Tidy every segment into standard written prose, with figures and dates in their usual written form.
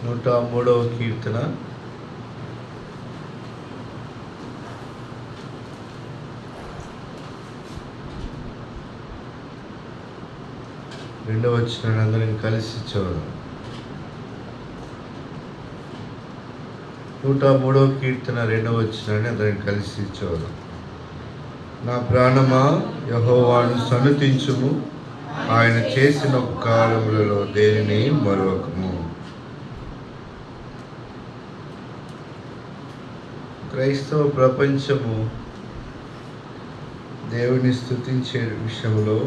103వ కీర్తన 2వ వచనాన్ని అందరం కలిసి చదువుదాం. 103వ కీర్తన 2వ వచనాన్ని అందరం కలిసి చదువుదాం. నా ప్రాణమా యెహోవాను సన్నుతించుము, ఆయన చేసిన ఉపకారములలో దేనిని మరువకము. క్రైస్తవ ప్రపంచము దేవుని స్తుతించే విషయంలో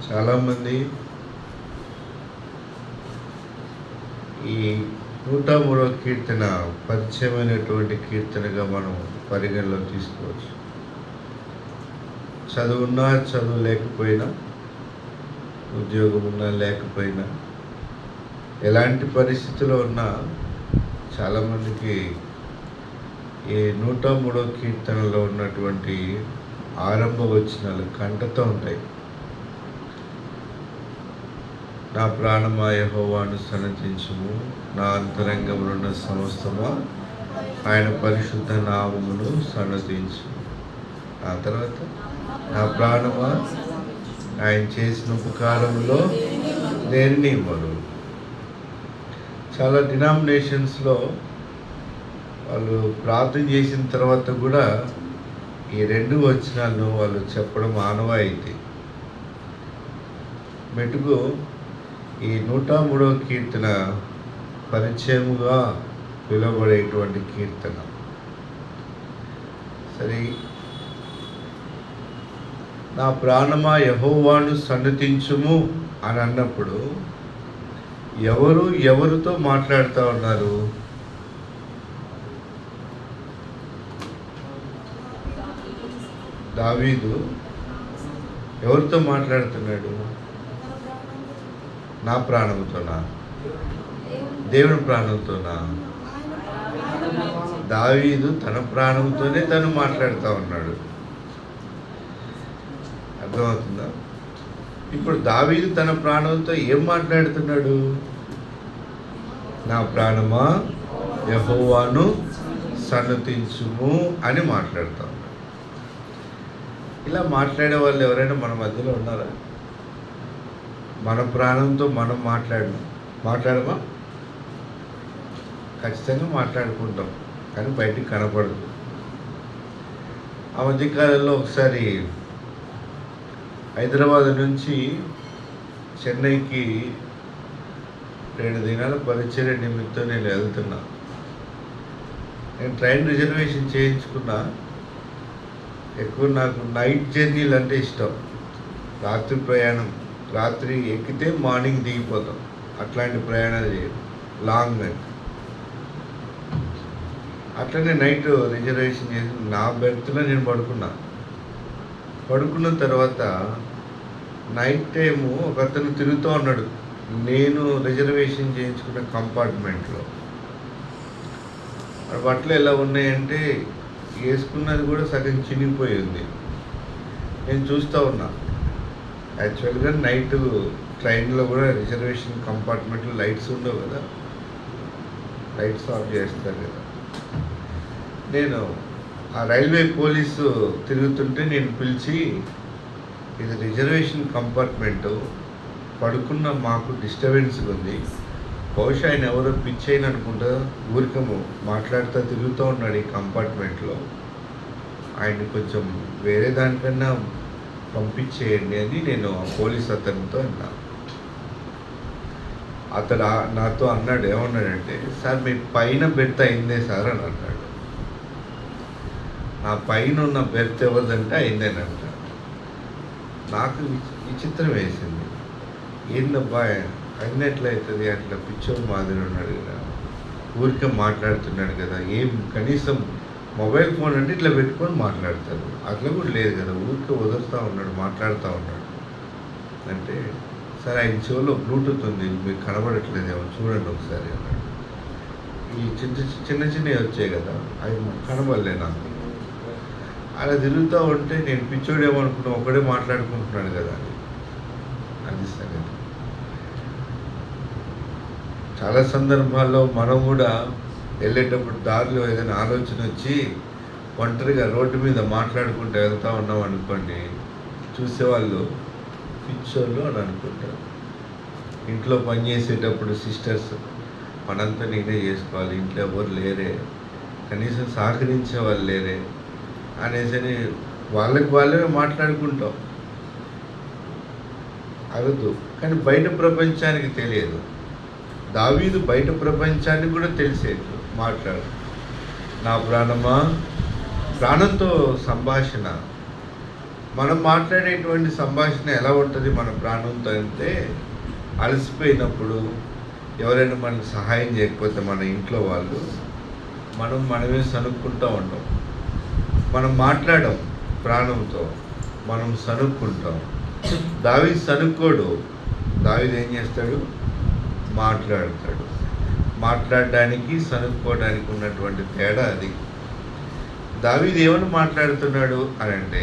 చాలామంది ఈ 103వ కీర్తన పరిచయమైనటువంటి కీర్తనగా మనం పరిగణలో తీసుకోవచ్చు. చదువున్నా చదువు లేకపోయినా, ఉద్యోగం ఉన్నా లేకపోయినా, ఎలాంటి పరిస్థితిలో ఉన్నా చాలామందికి ఈ 103వ కీర్తనలో ఉన్నటువంటి ఆరంభ వచనాలు కంటతో ఉంటాయి. నా ప్రాణమా యెహోవాను సన్నతించుము, నా అంతరంగంలో ఉన్న సమస్తమా ఆయన పరిశుద్ధ నామమును సన్నతించు. ఆ తర్వాత నా ప్రాణమా ఆయన చేసిన ఉపకారంలో దేనిని మరువు. చాలా డినామినేషన్స్లో వాళ్ళు ప్రార్థన చేసిన తర్వాత కూడా ఈ 2 వచనాలను వాళ్ళు చెప్పడం ఆనవాయితీ. మెటుకు ఈ 103వ కీర్తన పరిచయముగా పిలువబడేటువంటి కీర్తన. సరే, నా ప్రాణమా యెహోవాను సన్నతించుము అని అన్నప్పుడు ఎవరితో మాట్లాడుతూ ఉన్నారు? దావీదు ఎవరితో మాట్లాడుతున్నాడు? నా ప్రాణంతోనా? దేవుని ప్రాణంతోనా? దావీదు తన ప్రాణంతోనే తను మాట్లాడుతూ ఉన్నాడు. అర్థమవుతుందా? ఇప్పుడు దావీదు తన ప్రాణంతో ఏం మాట్లాడుతున్నాడు? నా ప్రాణమా యెహోవాను సన్నతించుము అని మాట్లాడుతూ ఉన్నాడు. ఇలా మాట్లాడే వాళ్ళు ఎవరైనా మన మధ్యలో ఉన్నారా? మన ప్రాణంతో మనం మాట్లాడమా? ఖచ్చితంగా మాట్లాడుకుంటాం, కానీ బయటికి కనపడదు. ఆ మధ్యకాలంలో ఒకసారి హైదరాబాద్ నుంచి చెన్నైకి 2 దినాల పరిచర్య నిమిత్తం నేను వెళ్తున్నా. నేను ట్రైన్ రిజర్వేషన్ చేయించుకున్నా. ఎక్కువ నాకు నైట్ జర్నీలు అంటే ఇష్టం. రాత్రి ప్రయాణం, రాత్రి ఎక్కితే మార్నింగ్ దిగిపోతాం. అట్లాంటి ప్రయాణాలు చేయడం లాంగ్ నైట్. అట్లనే నైట్ రిజర్వేషన్ చేసి నా బెర్త్లో నేను పడుకున్న తర్వాత నైట్ టైము ఒక అతను తిరుగుతూ ఉన్నాడు నేను రిజర్వేషన్ చేయించుకున్న కంపార్ట్మెంట్లో. బట్టలు ఎలా ఉన్నాయంటే వేసుకున్నది కూడా సగం చినిగిపోయి ఉంది. నేను చూస్తూ ఉన్నా. యాక్చువల్గా నైట్ ట్రైన్లో కూడా రిజర్వేషన్ కంపార్ట్మెంట్లో లైట్స్ ఉండవు కదా, లైట్స్ ఆఫ్ చేస్తారు కదా. నేను ఆ రైల్వే పోలీసు తిరుగుతుంటే నేను పిలిచి, ఇది రిజర్వేషన్ కంపార్ట్మెంటు, పడుకున్న మాకు డిస్టర్బెన్స్గా ఉంది, బహుశా ఆయన ఎవరో పిచ్చైన అనుకుంటా ఊరికే మాట్లాడుతూ తిరుగుతూ ఉన్నాడు ఈ కంపార్ట్మెంట్లో, ఆయన్ని కొంచెం వేరే దానికన్నా పంపించేయండి అని నేను ఆ పోలీస్ అతనితో అన్నా. అతడు నాతో అన్నాడు, ఏమన్నాడంటే, సార్ మీ పైన బెర్త్ అయిందే సార్ అని అన్నాడు. నా పైన ఉన్న బెర్త్ ఎవరిదంటే అయిందని అంటాడు. నాకు విచిత్రం వేసింది. ఏందబ్బా అయినట్లయితుంది, అట్లా పిచ్చోడు మాదిరి ఉన్నాడు కదా, ఊరికే మాట్లాడుతున్నాడు కదా, ఏం కనీసం మొబైల్ ఫోన్ అంటే ఇట్లా పెట్టుకొని మాట్లాడతారు, అట్లా కూడా లేదు కదా, ఊరికే వదులుతూ ఉన్నాడు, మాట్లాడుతూ ఉన్నాడు అంటే, సరే ఆయన చెవులో బ్లూటూత్ ఉంది, మీకు కనబడట్లేదేమో చూడండి ఒకసారి అన్నాడు. ఈ చిన్నవి వచ్చాయి కదా, అవి కనబడలే నాకు. అలా తిరుగుతూ ఉంటే నేను పిచ్చోడేమనుకున్నా, ఒకడే మాట్లాడుకుంటున్నాడు కదా అని. అది సంగతి. చాలా సందర్భాల్లో మనం కూడా వెళ్ళేటప్పుడు దారిలో ఏదైనా ఆలోచన వచ్చి ఒంటరిగా రోడ్డు మీద మాట్లాడుకుంటూ వెళ్తూ ఉన్నాం అనుకోండి, చూసేవాళ్ళు పిచ్చోళ్ళు అని అనుకుంటారు. ఇంట్లో పని చేసేటప్పుడు సిస్టర్స్ పనంతా నేనే చేసుకోవాలి, ఇంట్లో ఎవరు లేరే, కనీసం సహకరించే వాళ్ళు లేరే అనేసి వాళ్ళే మాట్లాడుకుంటాం. అరదు. కానీ బయట ప్రపంచానికి తెలియదు. దావీదు బయట ప్రపంచానికి కూడా తెలిసేది మాట్లాడు. నా ప్రాణమా, ప్రాణంతో సంభాషణ. మనం మాట్లాడేటువంటి సంభాషణ ఎలా ఉంటుంది మన ప్రాణంతో అంటే, అలసిపోయినప్పుడు ఎవరైనా మనకు సహాయం చేయకపోతే మన ఇంట్లో వాళ్ళు, మనమే సనుక్కుంటూ ఉంటాం. మనం మాట్లాడం ప్రాణంతో, మనం సనుక్కుంటాం. దావీదు సనుక్కోడు. దావీదు ఏం చేస్తాడు? మాట్లాడతాడు. మాట్లాడడానికి సనుక్కోవడానికి ఉన్నటువంటి తేడా అది. దావీదు ఏమని మాట్లాడుతున్నాడు అని అంటే,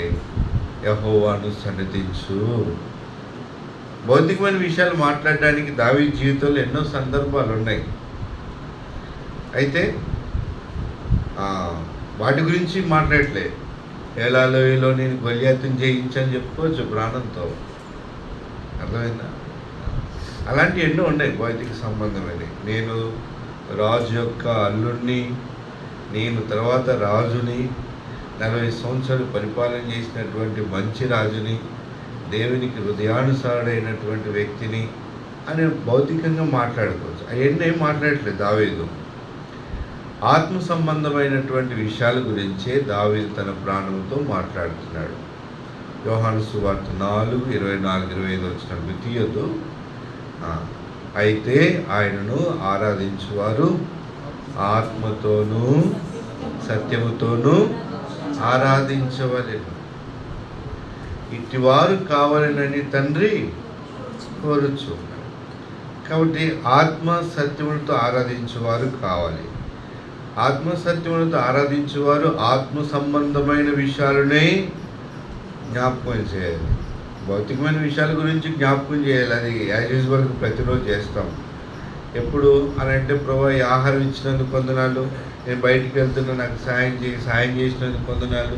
యెహోవాను సన్నిధించు. భౌతికమైన విషయాలు మాట్లాడడానికి దావీదు జీవితంలో ఎన్నో సందర్భాలు ఉన్నాయి. అయితే వాటి గురించి మాట్లాడలే. ఏలాలోయలో నేను గొల్యాతుని జయించని చెప్పుకోవచ్చు ప్రాణంతో. అర్థమైందా? అలాంటివి ఎన్నో ఉన్నాయి భౌతిక సంబంధమైనవి. నేను రాజు యొక్క అల్లుడిని, నేను తర్వాత రాజుని, 40 సంవత్సరాలు పరిపాలన చేసినటువంటి మంచి రాజుని, దేవునికి హృదయానుసారుడైనటువంటి వ్యక్తిని అని భౌతికంగా మాట్లాడుకోవచ్చు. అవన్నీ మాట్లాడట్లేదు దావీదు. ఆత్మ సంబంధమైనటువంటి విషయాల గురించే దావీదు తన ప్రాణంతో మాట్లాడుతున్నాడు. యోహాను సువార్త 4:24-25 వచ్చిన ద్వితీయదు. అయితే ఆయనను ఆరాధించువారు ఆత్మతోనూ సత్యముతోనూ ఆరాధించవలెను. ఇటివారు కావాలనని తండ్రి కోరుచు. కాబట్టి ఆత్మ సత్యములతో ఆరాధించేవారు కావాలి. ఆత్మ సత్యములతో ఆరాధించేవారు ఆత్మ సంబంధమైన విషయాలనే జ్ఞాపకం చేయాలి. భౌతికమైన విషయాల గురించి జ్ఞాపకం చేయాలి. అది యాజ్ యూజువల్గా ప్రతిరోజు చేస్తాం. ఎప్పుడు అని అంటే, ప్రభు ఈ ఆహారం ఇచ్చినందుకు వందనాలు, నేను బయటికి వెళ్తున్నా నాకు సాయం చేసినందుకు వందనాలు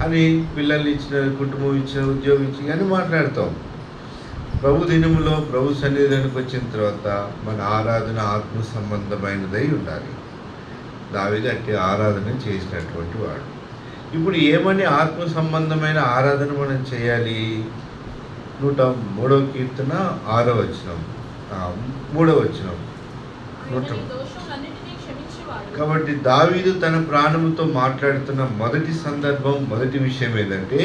అని, పిల్లల్ని ఇచ్చిన, కుటుంబం ఇచ్చిన, ఉద్యోగం ఇచ్చి అని మాట్లాడతాం. ప్రభు దినములో ప్రభు సన్నిధానికి వచ్చిన తర్వాత మన ఆరాధన ఆత్మ సంబంధమైనదై ఉండాలి. దావీదు అట్టి ఆరాధన చేసినటువంటి వాడు. ఇప్పుడు ఏమని ఆత్మ సంబంధమైన ఆరాధన మనం చేయాలి? 103వ కీర్తన 6వ వచనం, 3వ వచనం. కాబట్టి దావీదు తన ప్రాణముతో మాట్లాడుతున్న మొదటి సందర్భం, మొదటి విషయం ఏదంటే,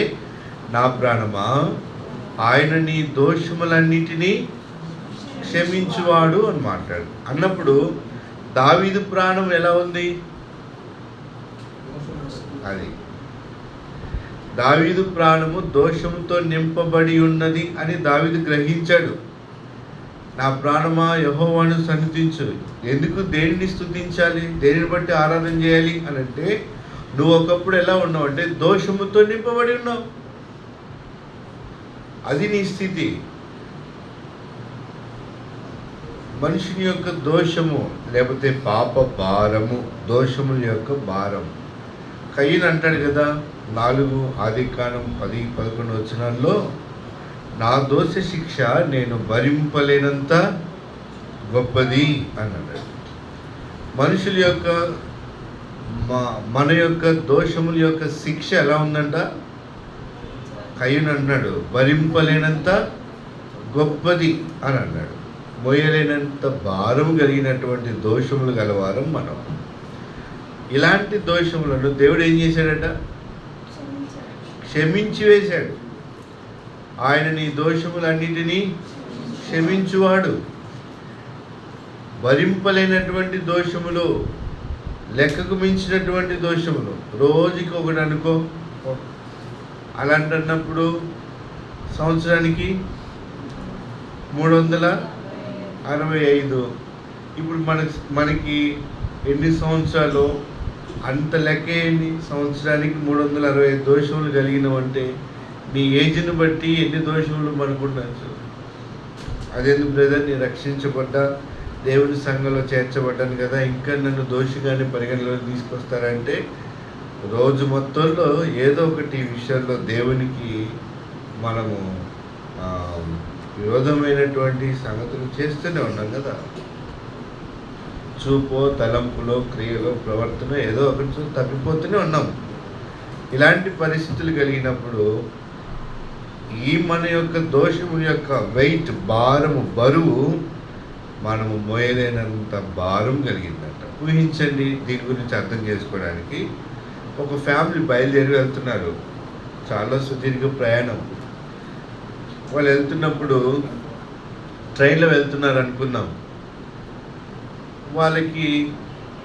నా ప్రాణమా ఆయన నీ దోషములన్నిటినీ క్షమించువాడు అని మాట్లాడు. అన్నప్పుడు దావీదు ప్రాణం ఎలా ఉంది? అది దావీదు ప్రాణము దోషముతో నింపబడి ఉన్నది అని దావీదు గ్రహించాడు. నా ప్రాణమా యెహోవాను సన్నిధించు. ఎందుకు? దేనిని స్తుతించాలి, దేనిని బట్టి ఆరాధన చేయాలి అని అంటే, నువ్వు ఒకప్పుడు ఎలా ఉన్నావు అంటే దోషముతో నింపబడి ఉన్నావు. అది నీ స్థితి. మనుషుని యొక్క దోషము లేకపోతే పాప భారము, దోషముల యొక్క భారం. కయ్యను అంటాడు కదా, 4 ఆదికాండం 10-11 వచనాల్లో, నా దోష శిక్ష నేను భరింపలేనంత గొప్పది అని అన్నాడు. మనుషుల యొక్క మన యొక్క దోషముల యొక్క శిక్ష ఎలా ఉందంట? కయ్యను అన్నాడు భరింపలేనంత గొప్పది అని అన్నాడు. మోయలేనంత భారం కలిగినటువంటి దోషములు గలవారం మనం. ఇలాంటి దోషములను దేవుడు ఏం చేశాడట? క్షమించి వేశాడు. ఆయన నీ దోషములన్నిటినీ క్షమించువాడు. భరింపలేనటువంటి దోషములు, లెక్కకు మించినటువంటి దోషములు, రోజుకి ఒకటి అనుకో. అలాంటన్నప్పుడు సంవత్సరానికి 365. ఇప్పుడు మనకి ఎన్ని సంవత్సరాలు అంత లెక్క ఎన్ని? సంవత్సరానికి 365 దోషములు కలిగినవంటే నీ ఏజ్ని బట్టి ఎన్ని దోషములు మనకు ఉండొచ్చు. అదేందుకు బ్రదర్, నీ రక్షించబడ్డా దేవుని సంఘంలో చేర్చబడ్డాను కదా, ఇంకా నన్ను దోషిగానే పరిగణలోకి తీసుకొస్తారంటే రోజు మొత్తంలో ఏదో ఒకటి విషయంలో దేవునికి మనము విరోధమైనటువంటి సంగతులు చేస్తూనే ఉన్నాం కదా. చూపో, తలంపులో, క్రియలో, ప్రవర్తన ఏదో ఒకటి తప్పిపోతూనే ఉన్నాం. ఇలాంటి పరిస్థితులు కలిగినప్పుడు ఈ మన యొక్క దోషము యొక్క వెయిట్, భారము, బరువు మనము మోయలేనంత భారం కలిగిందంట. ఊహించండి, దీని గురించి అర్థం చేసుకోవడానికి. ఒక ఫ్యామిలీ బయలుదేరి వెళ్తున్నారు, చాలా సుదీర్ఘ ప్రయాణం. వాళ్ళు వెళ్తున్నప్పుడు ట్రైన్లో వెళ్తున్నారు అనుకుందాం. వాళ్ళకి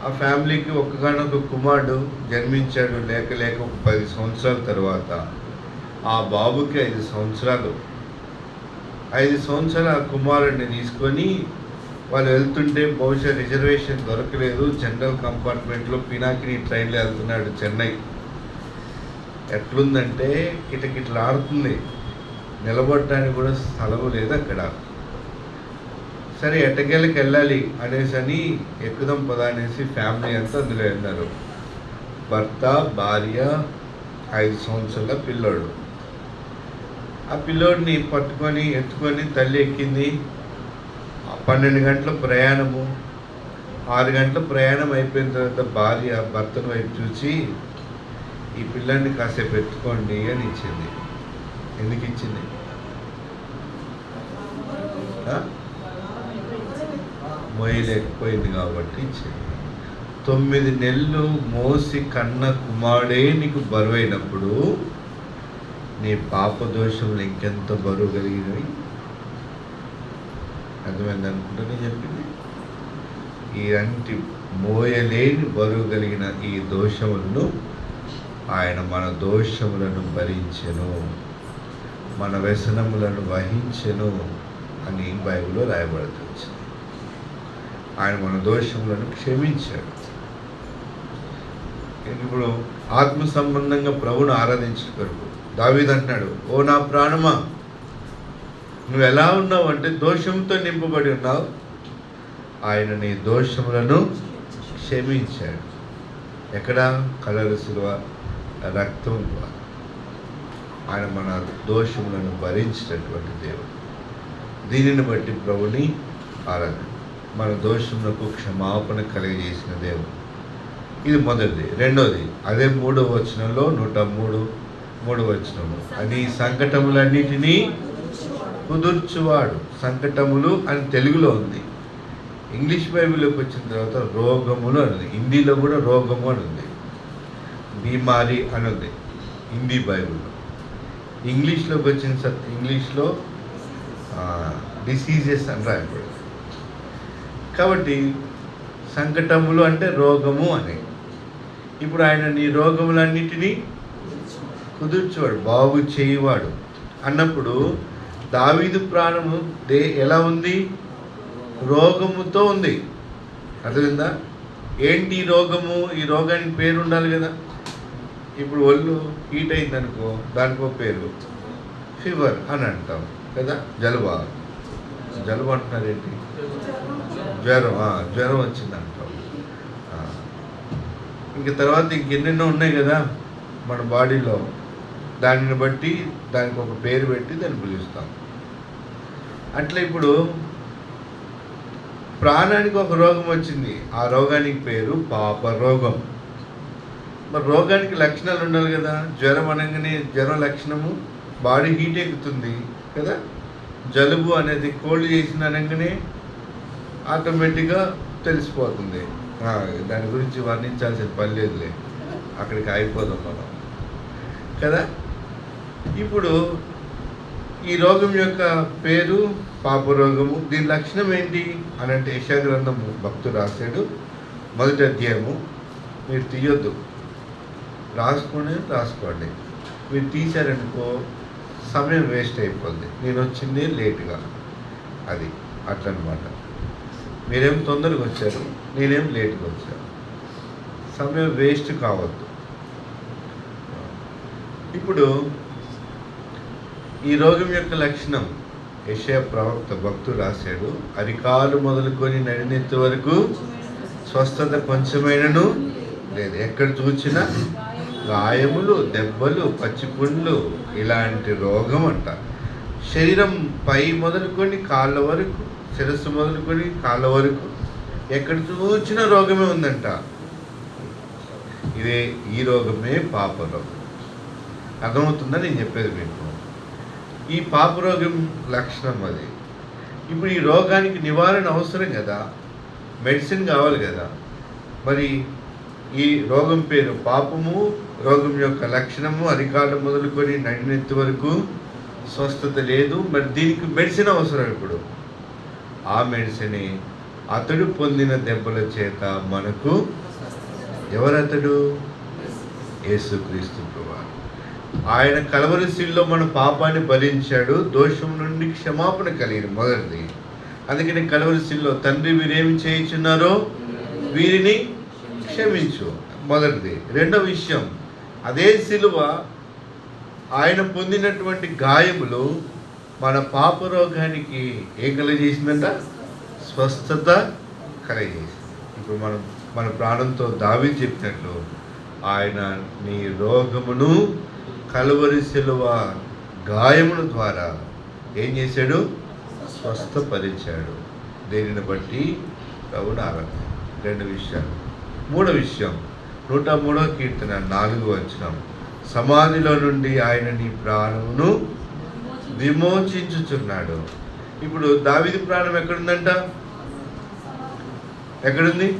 ఆ ఫ్యామిలీకి ఒక్కగానొక కుమారుడు జన్మించాడు. లేక ఒక 10 సంవత్సరాల తర్వాత ఆ బాబుకి 5 సంవత్సరాలు. 5 సంవత్సరాల ఆ కుమారుడిని తీసుకొని వాళ్ళు వెళ్తుంటే, బహుశా రిజర్వేషన్ దొరకలేదు, జనరల్ కంపార్ట్మెంట్లో పినాకిని ట్రైన్లో వెళ్తున్నాడు చెన్నై. ఎట్లుందంటే కిటకిటలాడుతుంది, నిలబడటానికి కూడా స్థలం లేదు అక్కడ. సరే ఎట్టకేళ్ళకి వెళ్ళాలి అనేసి అని ఎక్కుదాం పదా అనేసి ఫ్యామిలీ అంతా అందులో వెళ్ళారు. భర్త, భార్య, 5 సంవత్సరాల పిల్లోడు. ఆ పిల్లోడిని పట్టుకొని ఎత్తుకొని తల్లి ఎక్కింది. 12 గంటల ప్రయాణము. 6 గంటల ప్రయాణం అయిపోయిన తర్వాత భార్య భర్తను వైపు చూసి, ఈ పిల్లాన్ని కాసేపు ఎత్తుకోండి అని ఇచ్చింది. ఎందుకు ఇచ్చింది? మోయలేకపోయింది కాబట్టి ఇచ్చింది. 9 నెలలు మోసి కన్న కుమారుడే నీకు బరువైనప్పుడు నీ పాప దోషములు ఇంకెంత బరువు కలిగినవి. అర్థమైంది అనుకుంటా నేను చెప్పింది. ఇలాంటి మోయలేని బరువు కలిగిన ఈ దోషములను ఆయన మన దోషములను భరించెను, మన వ్యసనములను వహించెను అని బైబిల్లో రాయబడుతుంది. ఆయన మన దోషములను క్షమించాడు. ఇప్పుడు ఆత్మ సంబంధంగా ప్రభువును ఆరాధించిన కొరకు దావీదు అంటున్నాడు, ఓ నా ప్రాణమా, నువ్వు ఎలా ఉన్నావు అంటే దోషంతో నింపబడి ఉన్నావు. ఆయన నీ దోషములను క్షమించాడు. ఎక్కడ? కలరు శిలువ రక్తం ద్వారా. ఆయన మన దోషములను భరించినటువంటి దేవుడు. దీనిని బట్టి ప్రభుని ఆరాధన, మన దోషములకు క్షమాపణ కలిగజేసిన దేవుడు. ఇది మొదటిది. రెండోది, అదే 3వ వచనంలో 103వ వచనంలో, అని సంకటములన్నిటినీ కుదుర్చువాడు. సంకటములు అని తెలుగులో ఉంది, ఇంగ్లీష్ బైబిల్లోకి వచ్చిన తర్వాత రోగములు అని, హిందీలో కూడా రోగము అని ఉంది, బీమారి అని ఉంది హిందీ బైబిల్లో. ఇంగ్లీష్లోకి వచ్చిన ఇంగ్లీష్లో డిసీజెస్ అని రాయబడింది. కాబట్టి సంకటములు అంటే రోగము అని. ఇప్పుడు ఆయన నీ రోగములన్నిటినీ కుదుర్చేవాడు, బాగు చేయవాడు అన్నప్పుడు దావీదు ప్రాణము ఎలా ఉంది? రోగముతో ఉంది. అర్థమైందా? ఏంటి రోగము? ఈ రోగానికి పేరు ఉండాలి కదా. ఇప్పుడు ఒళ్ళు హీట్ అయింది అనుకో, దానికో పేరు ఫీవర్ అని అంటాం కదా. జలుబు అంటున్నారేంటి? జ్వరం వచ్చింది అంటాం. ఇంక తర్వాత ఇంకెన్నెన్నో ఉన్నాయి కదా మన బాడీలో. దానిని బట్టి దానికి ఒక పేరు పెట్టి దాన్ని పిలుస్తాం. అట్లా ఇప్పుడు ప్రాణానికి ఒక రోగం వచ్చింది, ఆ రోగానికి పేరు పాప రోగం. మరి రోగానికి లక్షణాలు ఉండాలి కదా. జ్వరం అనగానే జ్వరం లక్షణము బాడీ హీట్ ఎక్కుతుంది కదా. జలుబు అనేది కోల్డ్ చేసిన అనగానే ఆటోమేటిక్గా తెలిసిపోతుంది. దాని గురించి వర్ణించాల్సిన పని లేదులే, అక్కడికి ఆగిపోదాం మనం కదా. ఇప్పుడు ఈ రోగం యొక్క పేరు పాపరోగము. దీని లక్షణం ఏంటి అని అంటే యెషయా గ్రంథము భక్తుడు రాశాడు, 1వ అధ్యాయము. మీరు తీయొద్దు, రాసుకోండి. మీరు తీశారనుకో సమయం వేస్ట్ అయిపోద్ది. నేను వచ్చింది లేటుగా, అది అట్లనమాట. మీరేం తొందరగా వచ్చారు, నేనేం లేట్గా వచ్చాను. సమయం వేస్ట్ కావద్దు. ఇప్పుడు ఈ రోగం యొక్క లక్షణం యెషయా ప్రవక్త భక్తుడు రాశాడు, అరికాలు మొదలుకొని నడినెత్తి వరకు స్వస్థత కొంచెమైనను లేదు. ఎక్కడ చూసినా గాయములు, దెబ్బలు, పచ్చిపుండ్లు, ఇలాంటి రోగం అంట. శరీరం పై మొదలుకొని కాళ్ళ వరకు, శిరస్సు మొదలుకొని కాళ్ళ వరకు ఎక్కడ చూసినా రోగమే ఉందంట. ఈ రోగమే పాప రోగం. అర్థమవుతుందా నేను చెప్పేది మీకు? ఈ పాప రోగం లక్షణం అది. ఇప్పుడు ఈ రోగానికి నివారణ అవసరం కదా, మెడిసిన్ కావాలి కదా. మరి ఈ రోగం పేరు పాపము, రోగం యొక్క లక్షణము అరికాలు మొదలుకొని నడినెత్తి వరకు స్వస్థత లేదు. మరి దీనికి మెడిసిన్ అవసరం. ఇప్పుడు ఆ మెడిసినే అతడు పొందిన దెబ్బల చేత మనకు, ఎవరతడు? యేసుక్రీస్తు ప్రభువు. ఆయన కలవరి శిలువలో మన పాపాన్ని భరించాడు, దోషం నుండి క్షమాపణ కలిగింది మొదటిది. అందుకని కలవరి శిలువలో తండ్రి వీరేమి చేయించున్నారో వీరిని క్షమించు మొదటిది. రెండవ విషయం, అదే శిలువ ఆయన పొందినటువంటి గాయములు మన పాప రోగానికి ఏం కలగజేసిందంట? స్వస్థత కలగజేసింది. ఇప్పుడు మన ప్రాణంతో దావీదు చెప్పినట్లు, ఆయన నీ రోగమును కలువరి శిలువ గాయముల ద్వారా ఏం చేశాడు? స్వస్థపరిచాడు. దీనిని బట్టి ప్రభువును ఆరాధించాలి. రెండు విషయాలు. మూడో విషయం, 103వ కీర్తన 4వ వచనం, సమాధిలో నుండి ఆయన నీ ప్రాణమును విమోచించుచున్నాడు. ఇప్పుడు దావీదు ప్రాణం ఎక్కడుందంట? ఎక్కడుంది?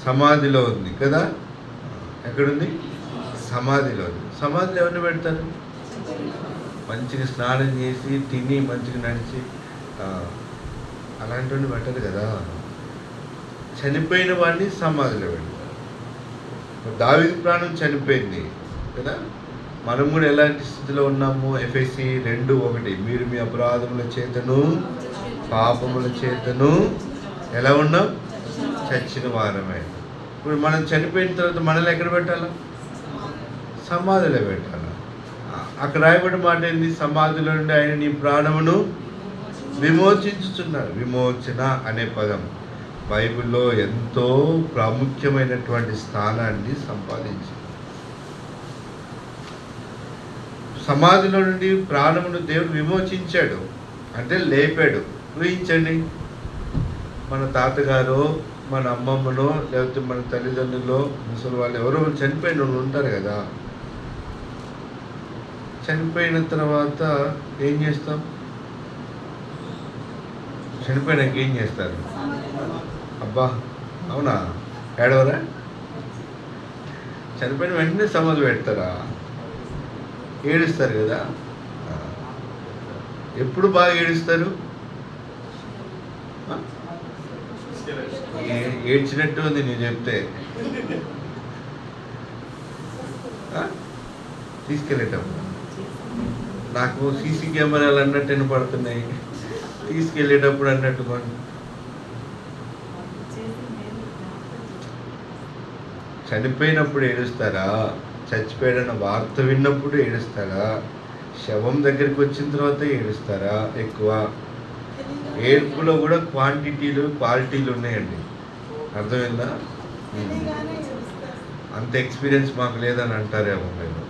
సమాధిలో ఉంది కదా. ఎక్కడుంది? సమాధిలో ఉంది. సమాధిలో ఎవరిని పెడతారు? మంచిగా స్నానం చేసి తిని మంచిగా నడిచి అలాంటివన్నీ పెట్టరు కదా. చనిపోయిన వాడిని సమాధిలో పెడతారు. దావీదు ప్రాణం చనిపోయింది కదా. మనం కూడా ఎలాంటి స్థితిలో ఉన్నాము? ఎఫెసీ 2:1, మీరు మీ అపరాధముల చేతను పాపముల చేతను ఎలా ఉన్నాం? చచ్చిన వారమే. ఇప్పుడు మనం చనిపోయిన తర్వాత మనల్ని ఎక్కడ పెట్టాలా? సమాధిలో పెట్టాలా. అక్కడ రాయబడిన మాట ఏంది? సమాధిలో నుండి ఆయన నీ ప్రాణమును విమోచించుచున్నాడు. విమోచన అనే పదం బైబిల్లో ఎంతో ప్రాముఖ్యమైనటువంటి స్థానాన్ని సంపాదించింది. సమాధిలో నుండి ప్రాణమును దేవుడు విమోచించాడు అంటే లేపాడు. ఊహించండి, మన తాతగారు, మన అమ్మమ్మనో, లేకపోతే మన తల్లిదండ్రులు, ముసలి వాళ్ళు ఎవరో చనిపోయిన వాళ్ళు ఉంటారు కదా. చనిపోయిన తర్వాత ఏం చేస్తాం? చనిపోయినాక ఏం చేస్తారు? అబ్బా అవునా, ఏడవరా? చనిపోయిన వెంటనే సమాధి పెడతారా? ఏడుస్తారు కదా. ఎప్పుడు బాగా ఏడుస్తారు? ఏడ్చినట్టు ఉంది నేను చెప్తే. తీసుకెళ్ళేటప్పుడు నాకు సీసీ కెమెరాలు అన్నట్టు వినపడుతున్నాయి. తీసుకెళ్ళేటప్పుడు అన్నట్టు చనిపోయినప్పుడు ఏడుస్తారా? చచ్చిపోయాడన్న వార్త విన్నప్పుడు ఏడుస్తారా? శవం దగ్గరికి వచ్చిన తర్వాత ఏడుస్తారా? ఎక్కువ ఏడుపులో కూడా క్వాలిటీలు ఉన్నాయండి. అర్థమైందా? అంత ఎక్స్పీరియన్స్ మాకు లేదని అంటారేమో మీరు.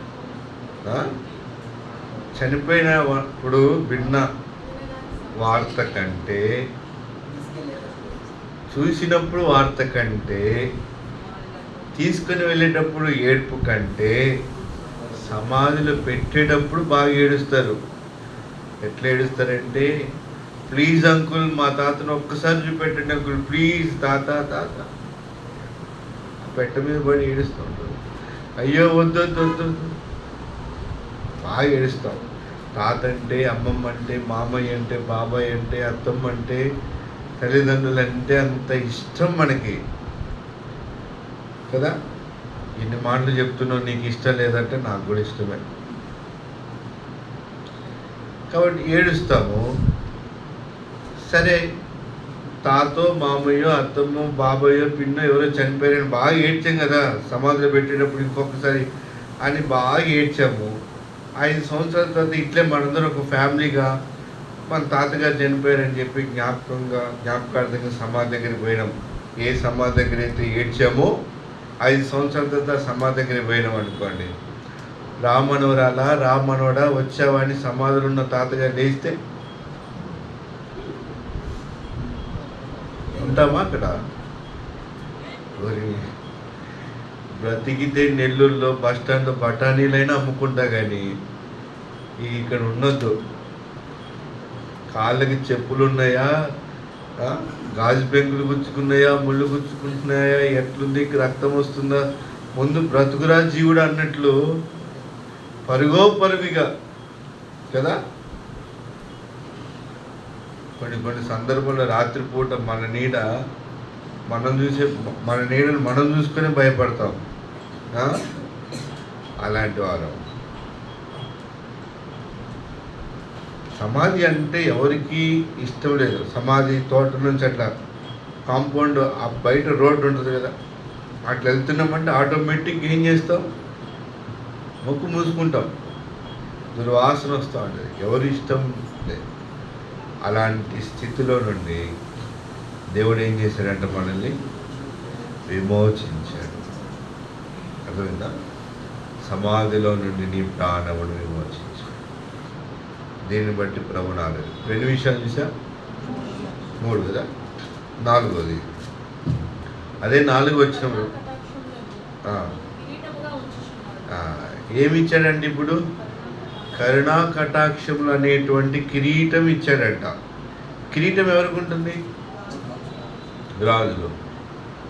చనిపోయినప్పుడు విన్న వార్త కంటే, చూసినప్పుడు వార్త కంటే, తీసుకుని వెళ్ళేటప్పుడు ఏడుపు కంటే, సమాధిలో పెట్టేటప్పుడు బాగా ఏడుస్తారు. ఎట్లా ఏడుస్తారంటే, ప్లీజ్ అంకుల్ మా తాతను ఒక్కసారి చూపెట్టండి అంకుల్, ప్లీజ్ తాత తాత. పెట్ట మీద పడి ఏడుస్తుంటారు. అయ్యో వద్దు వద్దు వద్దు, బాగా ఏడుస్తాం. తాత అంటే, అమ్మమ్మ అంటే, మామయ్య అంటే, బాబాయ్ అంటే, అత్తమ్మ అంటే, తల్లిదండ్రులు అంటే అంత ఇష్టం మనకి కదా. ఎన్ని మాటలు చెప్తున్నావు, నీకు ఇష్టం లేదంటే నాకు కూడా ఇష్టమే. కాబట్టి ఏడుస్తాము. సరే, తాతో మామయ్యో అత్తమ్మో బాబాయ్యో పిన్నో ఎవరో చనిపోయారని బాగా ఏడ్చాం కదా. సమాధిలో పెట్టేటప్పుడు ఇంకొకసారి అని బాగా ఏడ్చాము. 5 సంవత్సరాల తర్వాత ఇట్లే మనందరం ఒక ఫ్యామిలీగా మన తాతగారు చనిపోయారని చెప్పి జ్ఞాపకార్థంగా సమాధి దగ్గరికి పోయినాం. ఏ సమాధి దగ్గర అయితే ఏడ్చామో 5 సంవత్సరాల తర్వాత సమాధి దగ్గరికి పోయినాం అనుకోండి, రామనోడా వచ్చావని సమాధిలో ఉన్న తాతగారు లేస్తే ఉంటామా అక్కడ? బ్రతికితే నెల్లూరులో బస్టాండ్లో బఠానీలైనా అమ్ముకుంటా, కానీ ఇక్కడ ఉండొద్దు. కాళ్ళకి చెప్పులు ఉన్నాయా, గాజు పెంకులు గుచ్చుకున్నాయా, ముళ్ళు గుచ్చుకుంటున్నాయా, ఎట్లుంది, రక్తం వస్తుందా, ముందు బ్రతుకురా జీవుడు అన్నట్లు పరుగిగా కదా. కొన్ని సందర్భంలో రాత్రిపూట మన నీడను మనం చూసుకొని భయపడతాం. అలాంటి వారు. సమాధి అంటే ఎవరికి ఇష్టం లేదు. సమాధి తోట నుంచి అట్లా కాంపౌండ్ బయట రోడ్డు ఉంటుంది కదా, అట్లా వెళ్తున్నామంటే ఆటోమేటిక్ ఏం చేస్తాం, ముక్కు మూసుకుంటాం, దుర్వాసన వస్తూ ఉంటుంది, ఎవరి ఇష్టం లేదు. అలాంటి స్థితిలో నుండి దేవుడు ఏం చేశాడంటే మనల్ని విమోచించాడు. అర్థమైందా? సమాధిలో నుండి నీ ప్రాణమును విమోచించాడు. దీన్ని బట్టి ప్రభు 2 విషయాలు చూసా, 3 కదా, 4వది అదే 4 వచ్చినప్పుడు ఏమి ఇచ్చాడంటే ఇప్పుడు కరుణా కటాక్షములు అనేటువంటి కిరీటం ఇచ్చాడంట. కిరీటం ఎవరికి ఉంటుంది? రాజులు.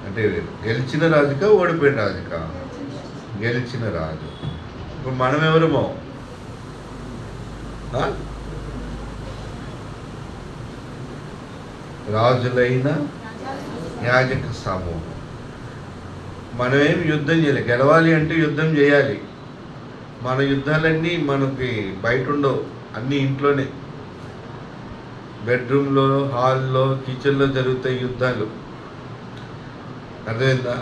అంటే గెలిచిన రాజుకా ఓడిపోయిన రాజుకా? గెలిచిన రాజు. ఇప్పుడు మనం ఎవరమో? రాజులైన యాజక సమూహం. మనమేం యుద్ధం చేయాలి. గెలవాలి అంటే యుద్ధం చేయాలి. మన యుద్ధాలన్నీ మనకి బయట ఉండవు, అన్నీ ఇంట్లోనే, బెడ్రూమ్లో, హాల్లో, కిచెన్లో జరుగుతాయి యుద్ధాలు. అర్థమైందా?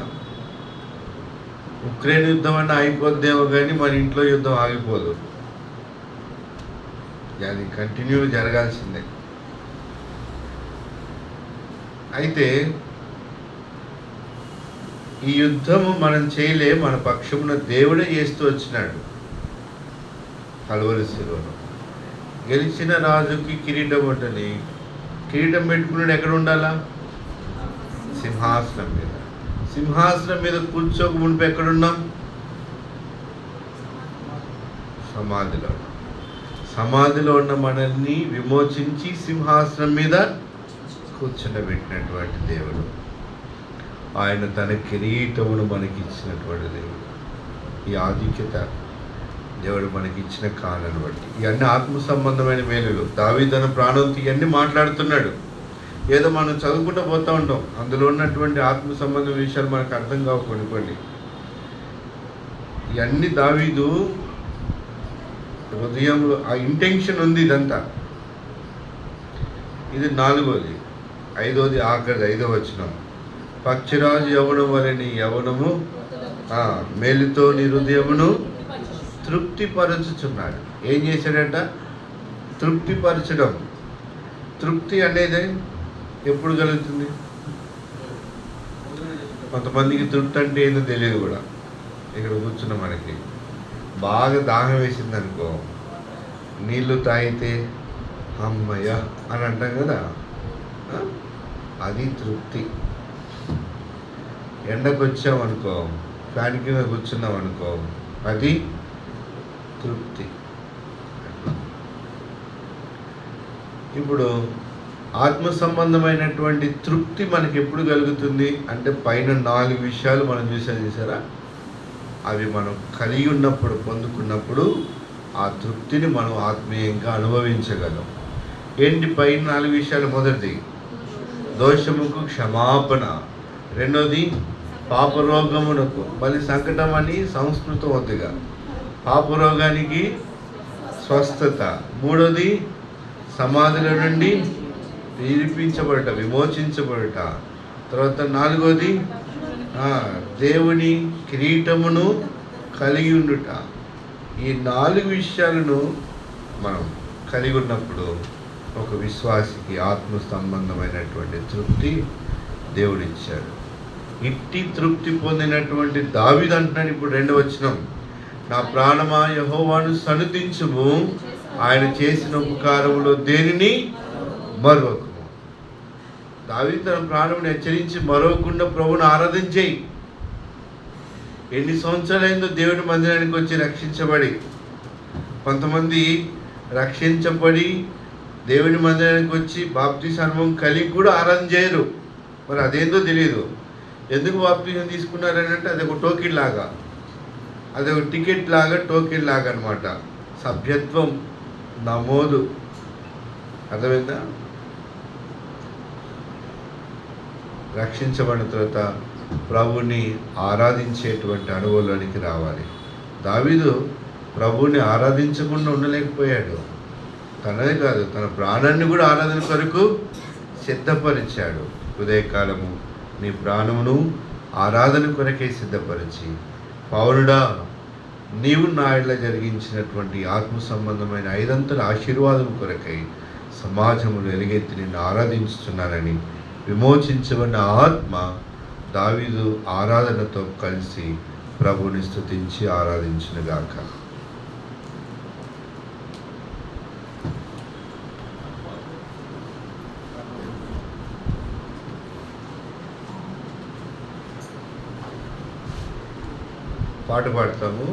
ఉక్రెయిన్ యుద్ధం అన్న అయిపోద్దేమో కానీ మన ఇంట్లో యుద్ధం ఆగిపోదు, అది కంటిన్యూ జరగాల్సిందే. అయితే ఈ యుద్ధము మనం చేయలే, మన పక్షమున దేవుడే చేస్తూ వచ్చినాడు. కలువరి శిలువలో గెలిచిన రాజుకి కిరీటం ఉంటుంది. కిరీటం పెట్టుకున్నాడు ఎక్కడ ఉండాలా? సింహాసనం మీద. సింహాసనం మీద కూర్చోక మునిపి ఎక్కడున్నాం? సమాధిలో. సమాధిలో ఉన్న మనల్ని విమోచించి సింహాసనం మీద కూర్చుండబెట్టినటువంటి దేవుడు. ఆయన తన కిరీటమును మనకి ఇచ్చినటువంటి దేవుడు. ఈ ఆధిక్యత దేవుడు మనకి ఇచ్చిన కాలాన్ని బట్టి ఇవన్నీ ఆత్మ సంబంధమైన మేలులు. దావీదు తన ప్రాణంతో ఇవన్నీ మాట్లాడుతున్నాడు. ఏదో మనం చదువుకుంటూ పోతూ ఉంటాం, అందులో ఉన్నటువంటి ఆత్మ సంబంధ విషయాలు మనకు అర్థం కావు కొన్ని. ఇవన్నీ దావీదు హృదయంలో ఆ ఇంటెన్షన్ ఉంది. ఇదంతా ఇది 4వది. 5వది ఆఖరిది, 5వ వచనం. పక్షిరాజు యవనం వలె నీ యవనము మేలుతో నీ హృదయమును తృప్తిపరచుచున్నాడు. ఏం చేశాడంట? తృప్తిపరచడం. తృప్తి అనేది ఎప్పుడు కలుగుతుంది? కొంతమందికి తృప్తి అంటే ఏందో తెలియదు కూడా. ఇక్కడ కూర్చున్న మనకి బాగా దాహం వేసింది అనుకో, నీళ్ళు తాగితే అమ్మయ్య అని అంటాం కదా, అది తృప్తి. ఎండకు వచ్చామనుకో, ఫ్యాన్ కింద కూర్చున్నాం అనుకో, అది తృప్తి. ఇప్పుడు ఆత్మ సంబంధమైనటువంటి తృప్తి మనకి ఎప్పుడు కలుగుతుంది అంటే పైన 4 విషయాలు మనం చూసారా, అవి మనం కలిగి ఉన్నప్పుడు, పొందుకున్నప్పుడు ఆ తృప్తిని మనం ఆత్మీయంగా అనుభవించగలం. ఏంటి పైన 4 విషయాలు? మొదటిది దోషముకు క్షమాపణ, రెండోది పాపరోగమునకు, మళ్ళీ సంకటం అని సంస్కృతం వద్దుగా, పాపరోగానికి స్వస్థత, మూడోది సమాధుల నుండి విడిపించబడట, విమోచించబడట, తర్వాత 4వది దేవుని కిరీటమును కలిగి ఉండుట. ఈ 4 విషయాలను మనం కలిగి ఉన్నప్పుడు ఒక విశ్వాసికి ఆత్మ సంబంధమైనటువంటి తృప్తి దేవుడిచ్చాడు. ఇట్టి తృప్తి పొందినటువంటి దావీదు అంటున్నాడు ఇప్పుడు 2వ వచనం, నా ప్రాణమా యెహోవాను సన్నుతించుము, ఆయన చేసిన ఉపకారములో దేనిని మరొకము. దావీదు తన ప్రాణముని హెచ్చరించి మరవకుండా ప్రభువును ఆరాధించేయి. ఎన్ని సంవత్సరాలైందో దేవుడి మందిరానికి వచ్చి రక్షించబడి. కొంతమంది రక్షించబడి దేవుడి మందిరానికి వచ్చి బాప్తిస్మ అనుభవం కలిగి కూడా ఆరాధన చేయరు. మరి అదేందో తెలియదు. ఎందుకు బాప్తిస్మ తీసుకున్నారని అంటే అది ఒక టోకెన్ లాగా, అది ఒక టికెట్ లాగా, టోకెన్ లాగా అనమాట. సభ్యత్వం నమోదు. అర్థమైందా? రక్షించబడిన తర్వాత ప్రభుని ఆరాధించేటువంటి అనుభవంలోనికి రావాలి. దావీదు ప్రభుని ఆరాధించకుండా ఉండలేకపోయాడు. తనదే కాదు, తన ప్రాణాన్ని కూడా ఆరాధన కొరకు సిద్ధపరిచాడు. ఉదయకాలము నీ ప్రాణమును ఆరాధన కొరకే సిద్ధపరిచి, పౌరుడా నీవు నా ఇళ్ళ జరిగించినటువంటి ఆత్మ సంబంధమైన 5 ఆశీర్వాదం కొరకై సమాజమును ఎలుగెత్తి నిన్ను ఆరాధించుతున్నానని విమోచించబడిన ఆత్మ దావీదు ఆరాధనతో కలిసి ప్రభుని స్తుతించి ఆరాధించునుగాక. పాట పాడతాము.